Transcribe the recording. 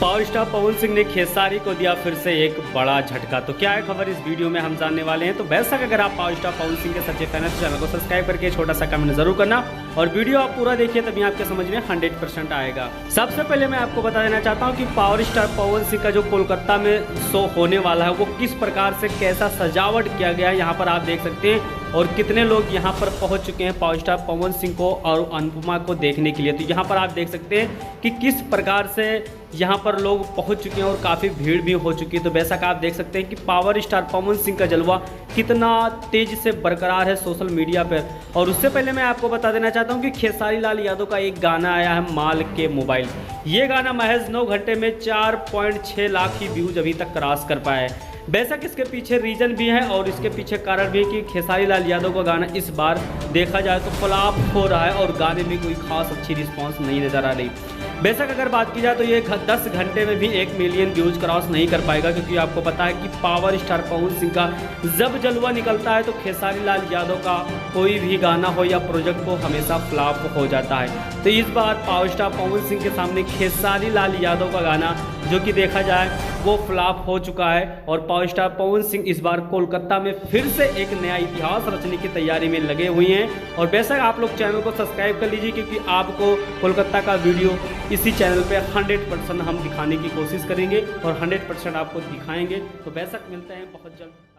Power star Pawan Singh ने खेसारी को दिया फिर से एक बड़ा झटका। तो क्या है खबर, इस वीडियो में हम जानने वाले हैं। तो बेशक अगर आप पावर स्टार पवन सिंह के सच्चे फैन हैं तो चैनल को सब्सक्राइब करके छोटा सा कमेंट जरूर करना और वीडियो आप पूरा देखिए, तभी आपके समझ में 100% आएगा। सबसे पहले मैं आपको बता देना चाहता हूँ कि पावर स्टार पवन सिंह का जो कोलकाता में शो होने वाला है वो किस प्रकार से कैसा सजावट किया गया है, यहाँ पर आप देख सकते हैं। और कितने लोग यहाँ पर पहुँच चुके हैं पावर स्टार पवन सिंह को और अनुपमा को देखने के लिए। तो यहाँ पर आप देख सकते हैं कि किस प्रकार से यहाँ पर लोग पहुँच चुके हैं और काफ़ी भीड़ भी हो चुकी है। तो बेशक आप देख सकते हैं कि पावर स्टार पवन सिंह का जलवा कितना तेज से बरकरार है सोशल मीडिया पर। और उससे पहले मैं आपको बता देना चाहता हूँ कि खेसारी लाल यादव का एक गाना आया है माल के मोबाइल। ये गाना महज 9 घंटे में 4.6 लाख ही व्यूज अभी तक क्रॉस कर पाया है। बेशक इसके पीछे रीजन भी है और इसके पीछे कारण भी है कि खेसारी लाल यादव का गाना इस बार देखा जाए तो फ्लॉप हो रहा है और गाने में कोई खास अच्छी रिस्पांस नहीं नज़र आ रही। बेशक अगर बात की जाए तो ये 10 घंटे में भी 1 मिलियन व्यूज क्रॉस नहीं कर पाएगा, क्योंकि आपको पता है कि पावर स्टार पवन सिंह का जब जलवा निकलता है तो खेसारी लाल यादव का कोई भी गाना हो या प्रोजेक्ट को हमेशा फ्लॉप हो जाता है। तो इस बार पावर स्टार पवन सिंह के सामने खेसारी लाल यादव का गाना जो कि देखा जाए वो फ्लॉप हो चुका है और पावर स्टार पवन सिंह इस बार कोलकाता में फिर से एक नया इतिहास रचने की तैयारी में लगे हुए हैं। और बेशक आप लोग चैनल को सब्सक्राइब कर लीजिए, क्योंकि आपको कोलकाता का वीडियो इसी चैनल पे 100% हम दिखाने की कोशिश करेंगे और 100% आपको दिखाएंगे। तो बेशक मिलते हैं बहुत जल्द।